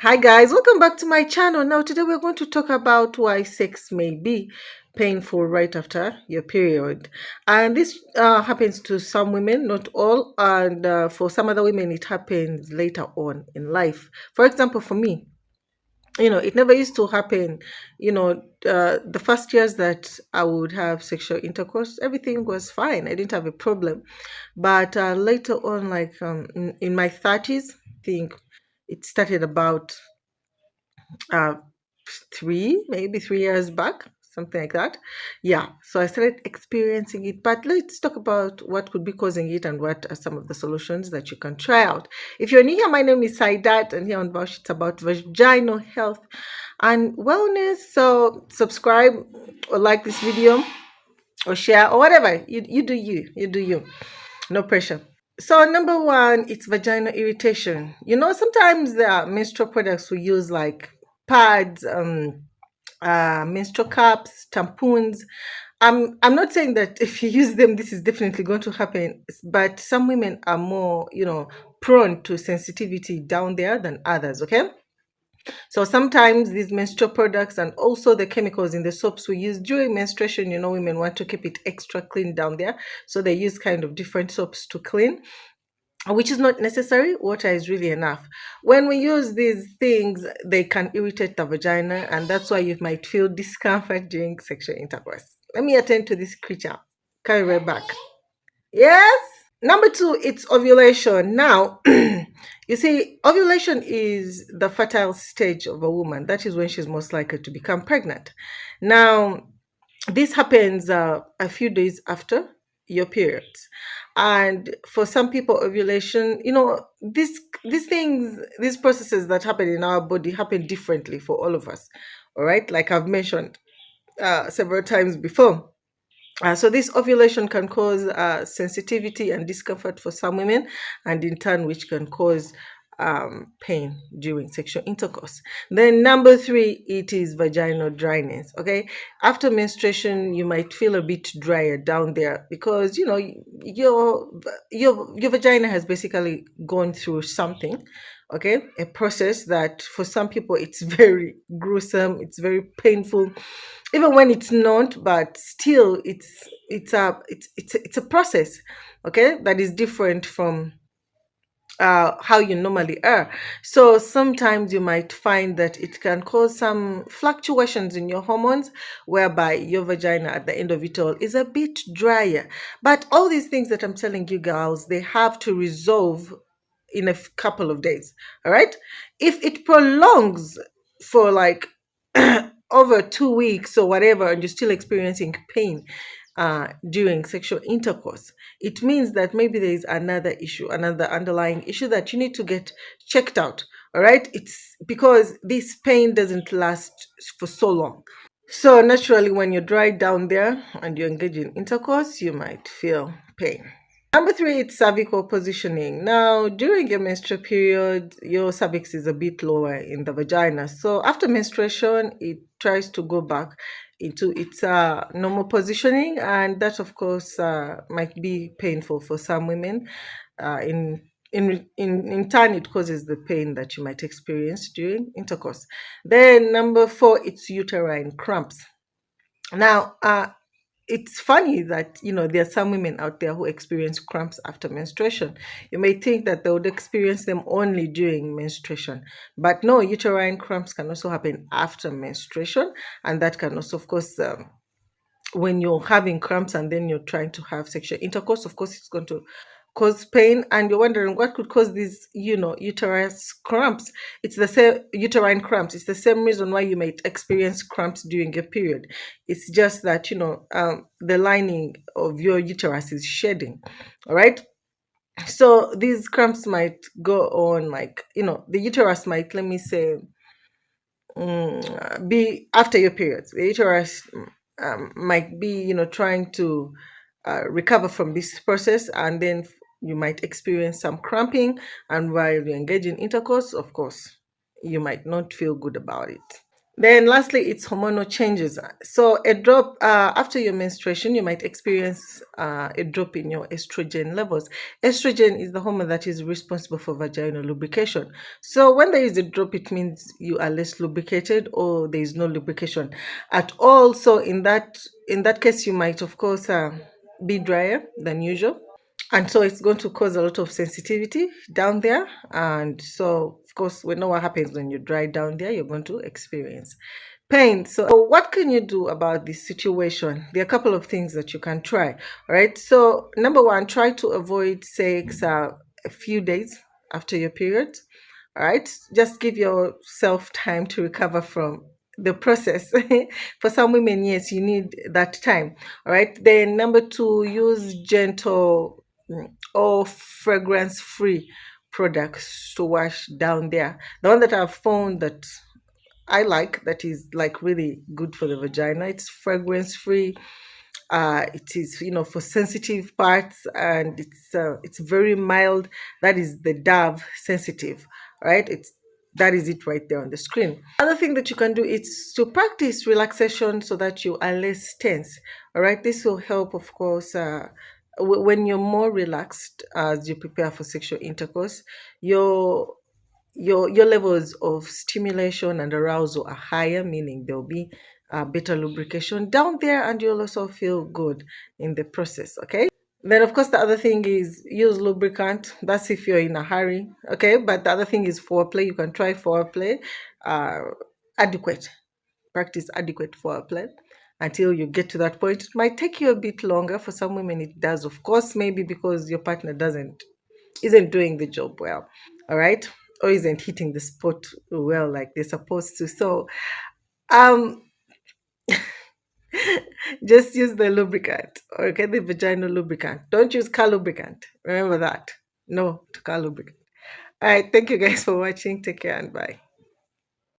Hi guys, welcome back to my channel. Now today we're going to talk about why sex may be painful right after your period. And this happens to some women, not all, and for some other women it happens later on in life. For example, for me, it never used to happen. The first years that I would have sexual intercourse, everything was fine. I didn't have a problem. But later on, like in my 30s, I think it started about uh, maybe 3 years back, something like that. Yeah, so I started experiencing it. But let's talk about what could be causing it and what are some of the solutions that you can try out. If you're new here, my name is Saidat, and here on Vosh, it's about vaginal health and wellness. So subscribe or like this video or share or whatever. You do you. You do you. No pressure. So number one, it's vaginal irritation. Sometimes there are menstrual products we use like pads, menstrual cups, tampons. I'm not saying that if you use them, this is definitely going to happen, but some women are more, prone to sensitivity down there than others. Okay. So sometimes these menstrual products and also the chemicals in the soaps we use during menstruation, women want to keep it extra clean down there. So they use kind of different soaps to clean, which is not necessary. Water is really enough. When we use these things, they can irritate the vagina, and that's why you might feel discomfort during sexual intercourse. Let me attend to this creature. Carry right back. Yes. Number two, it's ovulation. Now, you see, ovulation is the fertile stage of a woman. That is when she's most likely to become pregnant. Now, this happens a few days after your periods, and for some people, ovulation, these processes that happen in our body happen differently for all of us. All right, like I've mentioned several times before. So this ovulation can cause sensitivity and discomfort for some women, and in turn, which can cause pain during sexual intercourse. Then number three, it is vaginal dryness. Okay, after menstruation, you might feel a bit drier down there because your vagina has basically gone through something. Okay, a process that for some people it's very gruesome, it's very painful, even when it's not, but still it's a process, okay, that is different from how you normally are. So sometimes you might find that it can cause some fluctuations in your hormones, whereby your vagina at the end of it all is a bit drier. But all these things that I'm telling you girls, they have to resolve in a couple of days. All right. If it prolongs for like over 2 weeks or whatever, and you're still experiencing pain during sexual intercourse, it means that maybe there is another issue, another underlying issue that you need to get checked out. All right. It's because this pain doesn't last for so long. So naturally, when you're dry down there and you engage in intercourse, you might feel pain. Number three, it's cervical positioning. Now, during your menstrual period, your cervix is a bit lower in the vagina. So after menstruation, it tries to go back into its normal positioning, and that, of course, might be painful for some women. In turn, it causes the pain that you might experience during intercourse. Then number four, it's uterine cramps. Now, it's funny that there are some women out there who experience cramps after menstruation. You may think that they would experience them only during menstruation, but no, uterine cramps can also happen after menstruation, and that can also, of course, when you're having cramps and then you're trying to have sexual intercourse, of course, it's going to cause pain, and you're wondering what could cause these, uterus cramps. It's the same uterine cramps. It's the same reason why you might experience cramps during your period. It's just that the lining of your uterus is shedding. All right. So these cramps might go on, like the uterus might, let me say, be after your periods. The uterus might be, trying to recover from this process, and then you might experience some cramping. And while you engage in intercourse, of course, you might not feel good about it. Then lastly, it's hormonal changes. So a drop after your menstruation, you might experience a drop in your estrogen levels. Estrogen is the hormone that is responsible for vaginal lubrication. So when there is a drop, it means you are less lubricated or there is no lubrication at all. So in that case, you might of course be drier than usual, and so it's going to cause a lot of sensitivity down there. And so of course we know what happens when you dry down there. You're going to experience pain. So what can you do about this situation? There are a couple of things that you can try. All right, so number one, try to avoid sex a few days after your period. All right, just give yourself time to recover from the process. For some women, yes, you need that time. All right, then number two, use gentle or fragrance free products to wash down there. The one that I've found that I like, that is like really good for the vagina, it's fragrance free. It is, for sensitive parts, and it's very mild. That is the Dove sensitive, right? That is it right there on the screen. Other thing that you can do is to practice relaxation so that you are less tense. All right, this will help, of course. When you're more relaxed as you prepare for sexual intercourse, your your levels of stimulation and arousal are higher, meaning there'll be better lubrication down there, and you'll also feel good in the process. Okay. Then, of course, the other thing is use lubricant. That's if you're in a hurry. Okay. But the other thing is foreplay. You can try foreplay. Uh, Adequate. Practice adequate foreplay until you get to that point. It might take you a bit longer. For some women, it does, of course, maybe because your partner isn't doing the job well, all right, or isn't hitting the spot well like they're supposed to. So um just use the lubricant, okay, the vaginal lubricant. Don't use car lubricant, remember that. No to car lubricant. All right, thank you guys for watching. Take care and bye.